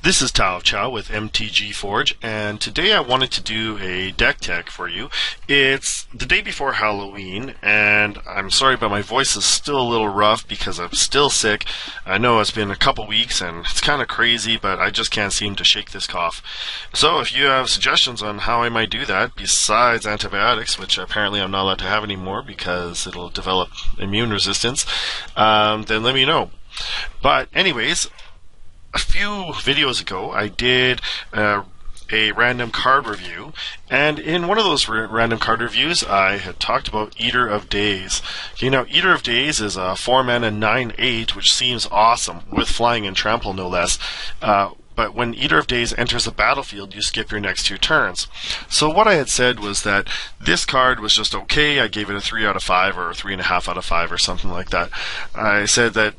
This is Tao Chow with MTG Forge, and today I wanted to do a deck tech for you. It's the day before Halloween, and I'm sorry, but my voice is still a little rough because I'm still sick. I know it's been a couple weeks, and it's kind of crazy, but I just can't seem to shake this cough. So if you have suggestions on how I might do that, besides antibiotics, which apparently I'm not allowed to have anymore because it'll develop immune resistance, then let me know. But anyways, a few videos ago, I did a random card review, and in one of those random card reviews, I had talked about Eater of Days. Okay, now Eater of Days is a 4-mana 9/8, which seems awesome, with flying and trample no less. But when Eater of Days enters the battlefield, you skip your next 2 turns. So what I had said was that this card was just okay. I gave it a 3 out of 5 or a 3.5 out of 5 or something like that. I said that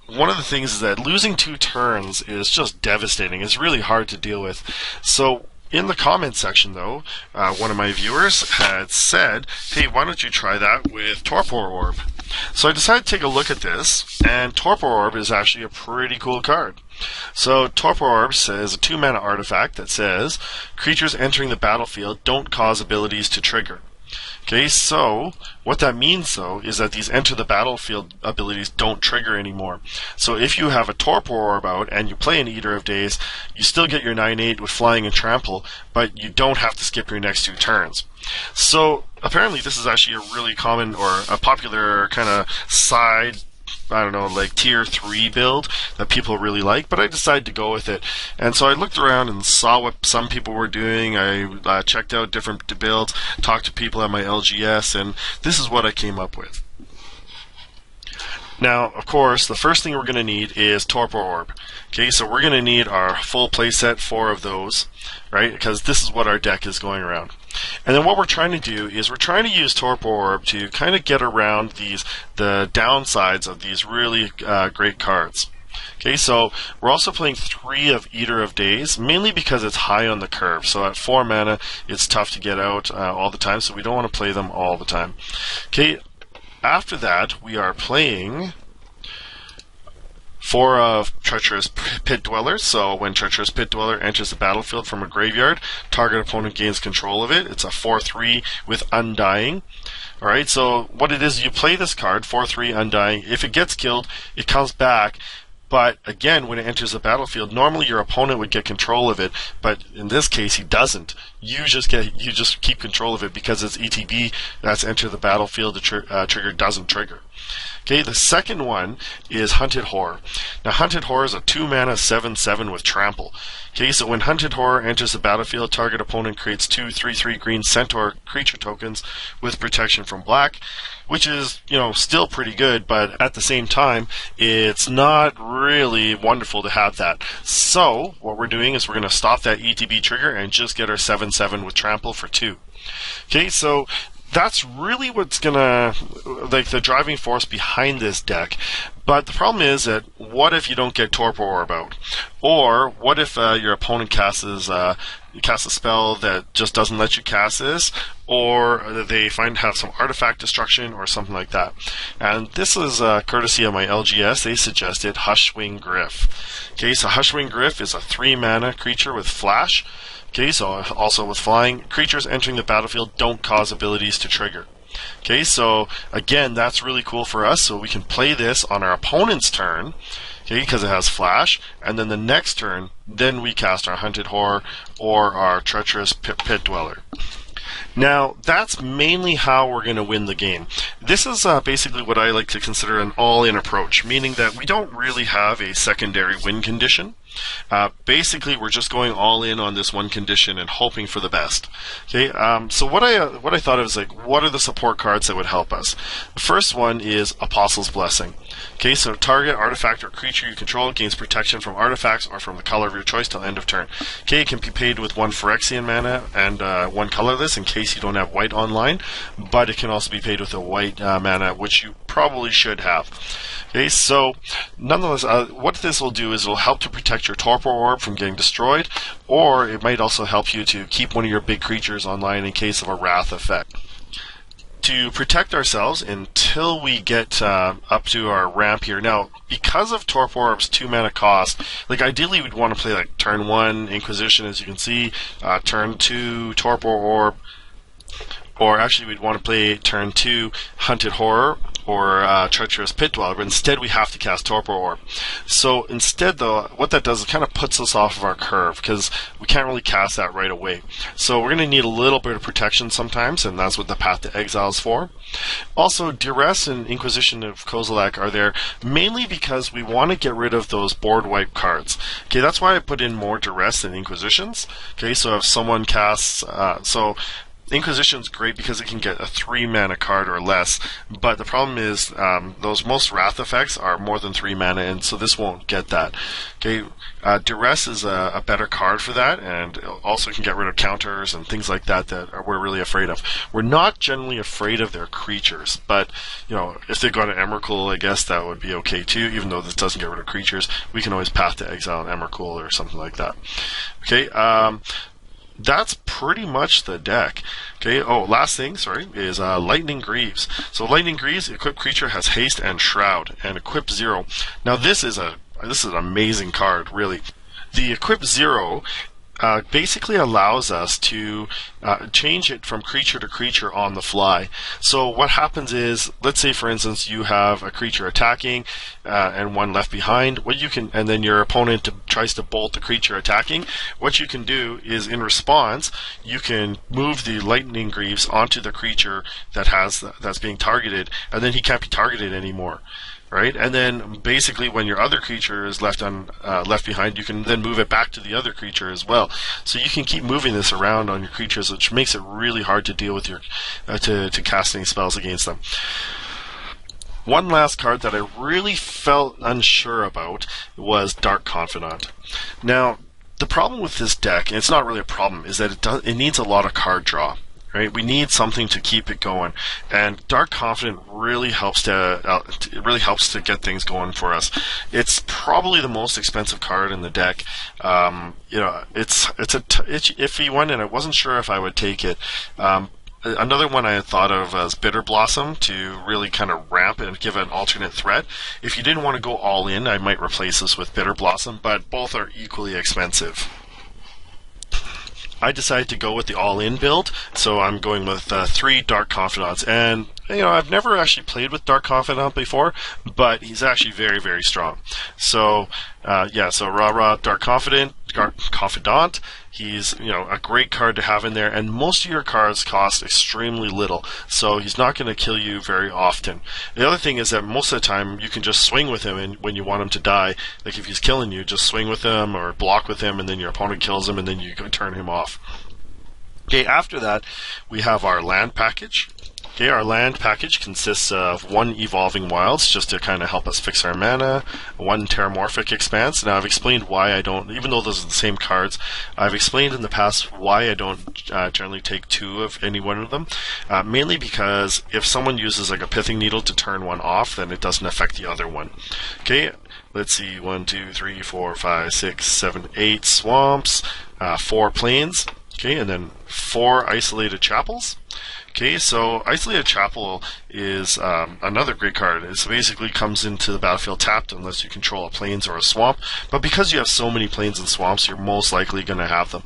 one of the things is that losing 2 turns is just devastating. It's really hard to deal with. So in the comments section, though, one of my viewers had said, hey, why don't you try that with Torpor Orb? So I decided to take a look at this, and Torpor Orb is actually a pretty cool card. So Torpor Orb says a 2-mana artifact that says, creatures entering the battlefield don't cause abilities to trigger. Okay, so what that means, though, is that these enter the battlefield abilities don't trigger anymore. So if you have a Torpor Orb out and you play an Eater of Days, you still get your 9/8 with flying and trample, but you don't have to skip your next 2 turns. So apparently this is actually a really common or a popular kind of side, I don't know, like tier 3 build that people really like, but I decided to go with it. And so I looked around and saw what some people were doing. I checked out different builds, talked to people at my LGS, and this is what I came up with. Now, of course, the first thing we're going to need is Torpor Orb. Okay, so we're going to need our full playset, 4 of those, right? Because this is what our deck is going around. And then what we're trying to do is we're trying to use Torpor Orb to kind of get around the downsides of these really great cards. Okay, so we're also playing 3 of Eater of Days, mainly because it's high on the curve. So at 4 mana, it's tough to get out all the time, so we don't want to play them all the time. Okay, after that, we are playing 4 of Treacherous Pit Dwellers. So when Treacherous Pit Dweller enters the battlefield from a graveyard, target opponent gains control of it. It's a 4/3 with Undying. Alright, so what it is, you play this card, 4/3 Undying. If it gets killed, it comes back. But again, when it enters the battlefield, normally your opponent would get control of it, but in this case, he doesn't. You just keep control of it because it's ETB that's entered the battlefield. The trigger doesn't trigger. Okay, the second one is Hunted Horror. Now, Hunted Horror is a 2-mana 7/7 with Trample. Okay, so when Hunted Horror enters the battlefield, target opponent creates 2 3/3 green Centaur creature tokens with protection from black, which is, still pretty good, but at the same time, it's not really wonderful to have that. So, what we're doing is we're going to stop that ETB trigger and just get our 7/7 with Trample for 2. Okay, so that's really what's gonna, the driving force behind this deck. But the problem is that what if you don't get Torpor Orb out? Or what if your opponent casts a spell that just doesn't let you cast this? Or they have some artifact destruction or something like that. And this is courtesy of my LGS. They suggested Hushwing Gryff. Okay, so Hushwing Gryff is a 3-mana creature with flash. Okay, so also with flying, creatures entering the battlefield don't cause abilities to trigger. Okay, so again, that's really cool for us. So we can play this on our opponent's turn, okay, because it has flash, and then the next turn, then we cast our Hunted Horror or our Treacherous Pit Dweller. Now, that's mainly how we're going to win the game. This is basically what I like to consider an all-in approach, meaning that we don't really have a secondary win condition. Basically, we're just going all in on this one condition and hoping for the best. Okay, so what I thought of is what are the support cards that would help us? The first one is Apostle's Blessing. Okay, so target artifact or creature you control gains protection from artifacts or from the color of your choice till end of turn. Okay, it can be paid with 1 Phyrexian mana and 1 colorless in case you don't have white online, but it can also be paid with a white mana, which you probably should have. Okay, so nonetheless, what this will do is it will help to protect your Torpor Orb from getting destroyed, or it might also help you to keep one of your big creatures online in case of a Wrath effect. to protect ourselves until we get up to our ramp here. Now, because of Torpor Orb's 2 mana cost, like ideally we'd want to play like turn 1 Inquisition, as you can see, turn 2 Torpor Orb, or actually we'd want to play turn 2 Hunted Horror or Treacherous Pit Dweller, but instead we have to cast Torpor Orb. So instead, though, what that does is kind of puts us off of our curve, because we can't really cast that right away. So we're going to need a little bit of protection sometimes, and that's what the Path to Exile is for. Also, Duress and Inquisition of Kozilek are there mainly because we want to get rid of those board wipe cards. Okay, that's why I put in more Duress than Inquisitions. Okay, so if someone casts... Inquisition's great because it can get a 3 mana card or less, but the problem is those most Wrath effects are more than 3 mana, and so this won't get that. Okay, Duress is a better card for that, and also can get rid of counters and things like that we're really afraid of. We're not generally afraid of their creatures, but if they got an Emrakul, I guess that would be okay too, even though this doesn't get rid of creatures. We can always Path to Exile an Emrakul or something like that. Okay, that's pretty much the deck. Okay, last thing, is Lightning Greaves. So Lightning Greaves, equipped creature has haste and shroud, and equip 0. Now this is an amazing card, really. The equip 0 basically allows us to change it from creature to creature on the fly. So what happens is, let's say for instance you have a creature attacking and one left behind. And then your opponent tries to bolt the creature attacking. What you can do is, in response, you can move the Lightning Greaves onto the creature that's being targeted, and then he can't be targeted anymore. Right, and then basically when your other creature is left behind, you can then move it back to the other creature as well. So you can keep moving this around on your creatures, which makes it really hard to deal with your to cast any spells against them. One last card that I really felt unsure about was Dark Confidant. Now, the problem with this deck, and it's not really a problem, is that it needs a lot of card draw. Right, we need something to keep it going, and Dark Confidant really helps to get things going for us. It's probably the most expensive card in the deck. It's a iffy one, and I wasn't sure if I would take it. Another one I had thought of as Bitter Blossom to really kind of ramp and give an alternate threat. If you didn't want to go all in, I might replace this with Bitter Blossom, but both are equally expensive. I decided to go with the all-in build, so I'm going with 3 Dark Confidants. And, I've never actually played with Dark Confidant before, but he's actually very, very strong. So, rah-rah Dark Confidant. He's, a great card to have in there, and most of your cards cost extremely little, so he's not going to kill you very often. The other thing is that most of the time you can just swing with him, and when you want him to die, like if he's killing you, just swing with him or block with him, and then your opponent kills him, and then you can turn him off. Okay, after that, we have our land package. Okay, our land package consists of 1 Evolving Wilds, just to kind of help us fix our mana, 1 Terramorphic Expanse. Now, I've explained why I don't, even though those are the same cards, I've explained in the past why I don't generally take 2 of any one of them. Mainly because if someone uses like a Pithing Needle to turn one off, then it doesn't affect the other one. Okay, let's see, 1, 2, 3, 4, 5, 6, 7, 8 swamps, 4 plains, okay, and then 4 Isolated Chapels. Okay, so Isolated Chapel is another great card. It basically comes into the battlefield tapped unless you control a plains or a swamp. But because you have so many plains and swamps, you're most likely going to have them.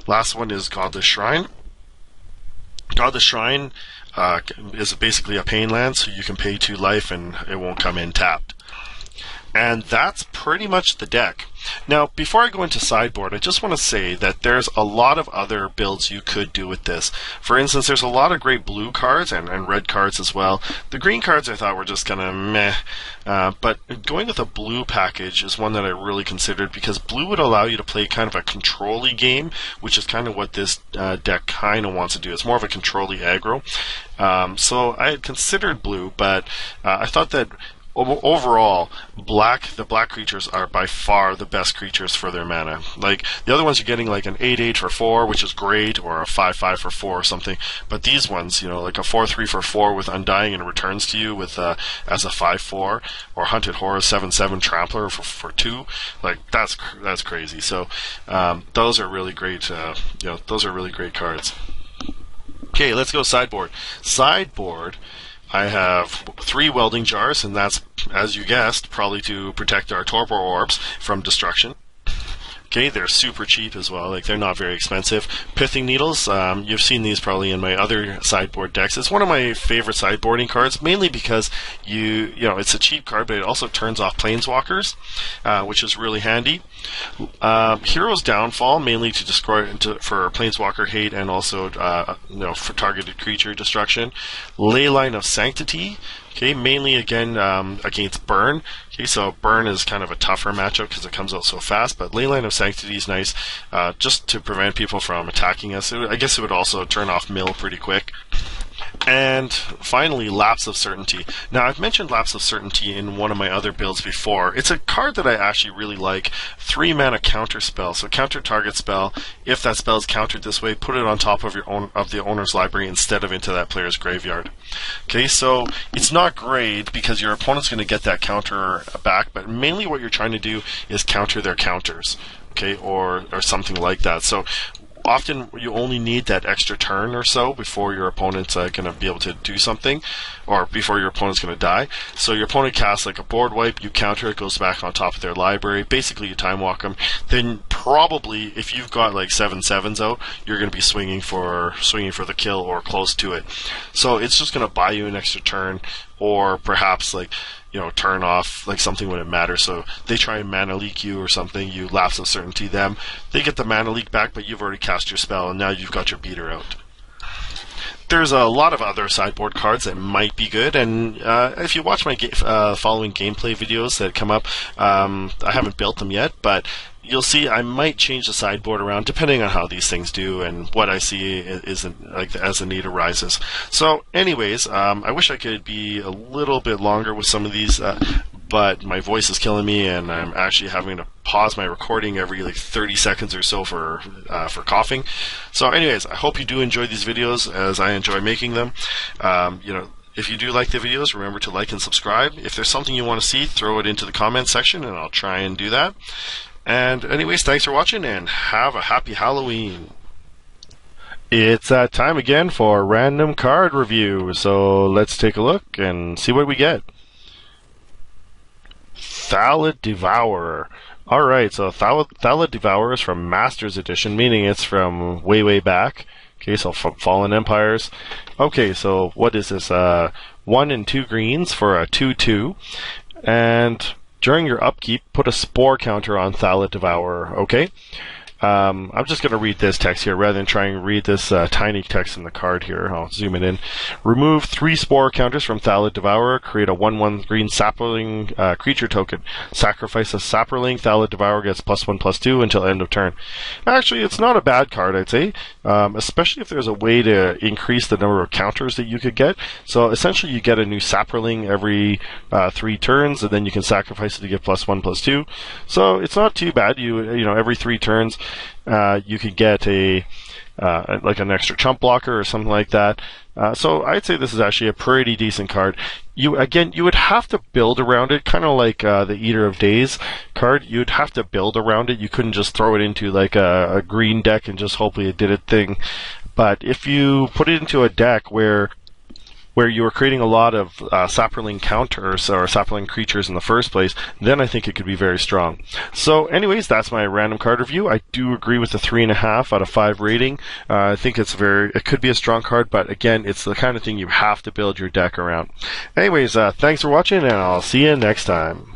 Last one is Godless Shrine. Godless Shrine is basically a pain land, so you can pay 2 life and it won't come in tapped. And that's pretty much the deck. Now, before I go into sideboard, I just want to say that there's a lot of other builds you could do with this. For instance, there's a lot of great blue cards and red cards as well. The green cards I thought were just kind of meh. But going with a blue package is one that I really considered, because blue would allow you to play kind of a control-y game, which is kind of what this deck kind of wants to do. It's more of a control-y aggro. So I had considered blue, but I thought that overall, the black creatures are by far the best creatures for their mana. Like, the other ones you're getting like an 8/8 for 4, which is great, or a 5/5 for 4 or something. But these ones, like a 4/3 for 4 with Undying and returns to you with as a 5/4, or Hunted Horror 7/7 Trampler for 2. Like, that's crazy. So those are really great. Those are really great cards. Okay, let's go sideboard. Sideboard, I have 3 Welding Jars, and that's, as you guessed, probably to protect our Torpor Orbs from destruction. Okay, they're super cheap as well. Like, they're not very expensive. Pithing Needles, you've seen these probably in my other sideboard decks. It's one of my favorite sideboarding cards, mainly because you know, it's a cheap card, but it also turns off Planeswalkers, which is really handy. Hero's Downfall, mainly to destroy for Planeswalker hate and also you know, for targeted creature destruction. Leyline of Sanctity, okay, mainly again against Burn. Okay, so Burn is kind of a tougher matchup because it comes out so fast, but Leyline of Sanctity is nice just to prevent people from attacking us. I guess it would also turn off Mill pretty quick. And finally, Lapse of Certainty. Now, I've mentioned Lapse of Certainty in one of my other builds before. It's a card that I actually really like. 3 mana counter spell. So counter target spell. If that spell is countered this way, put it on top of the owner's library instead of into that player's graveyard. Okay, so it's not great because your opponent's going to get that counter back, but mainly what you're trying to do is counter their counters. Okay, or something like that. So often you only need that extra turn or so before your opponent's going to be able to do something, or before your opponent's going to die. So your opponent casts like a board wipe, you counter it, goes back on top of their library. Basically, you time walk them. Then probably, if you've got like 7/7s out, you're going to be swinging for the kill or close to it. So it's just going to buy you an extra turn, or perhaps like, you know, turn off like something when it matters. So they try and mana leak you or something, you Lapse of Certainty them. They get the mana leak back, but you've already cast your spell, and now you've got your beater out. There's a lot of other sideboard cards that might be good, and if you watch my following gameplay videos that come up, I haven't built them yet, but you'll see I might change the sideboard around depending on how these things do and what I see like as the need arises. So anyways, I wish I could be a little bit longer with some of these, but my voice is killing me, and I'm actually having to pause my recording every like 30 seconds or so for coughing. So anyways, I hope you do enjoy these videos as I enjoy making them. You know, if you do like the videos, remember to like and subscribe. If there's something you want to see, throw it into the comment section, and I'll try and do that. And anyways, thanks for watching, and have a happy Halloween. It's that time again for random card review. So let's take a look and see what we get. Thallid Devourer. Alright, so Thallid Devourer is from Masters Edition, meaning it's from way back. Okay, so from Fallen Empires. Okay, so what is this? 1 and 2 greens for a 2/2. And during your upkeep, put a spore counter on Thallid Devourer, okay? I'm just going to read this text here rather than trying to read this tiny text in the card here. I'll zoom it in. Remove 3 spore counters from Thallid Devourer. Create a 1/1 green sapling creature token. Sacrifice a sapling. Thallid Devourer gets +1/+2 until end of turn. Actually, it's not a bad card, I'd say, especially if there's a way to increase the number of counters that you could get. So essentially, you get a new sapling every 3 turns, and then you can sacrifice it to get +1/+2. So it's not too bad. You know, every 3 turns, you could get like an extra chump blocker or something like that. So I'd say this is actually a pretty decent card. You would have to build around it, kind of like the Eater of Days card. You'd have to build around it. You couldn't just throw it into like a green deck and just hopefully it did its thing. But if you put it into a deck where you were creating a lot of sapling counters or sapling creatures in the first place, then I think it could be very strong. So anyways, that's my random card review. I do agree with the 3.5 out of 5 rating. I think it could be a strong card, but again, it's the kind of thing you have to build your deck around. Anyways, thanks for watching, and I'll see you next time.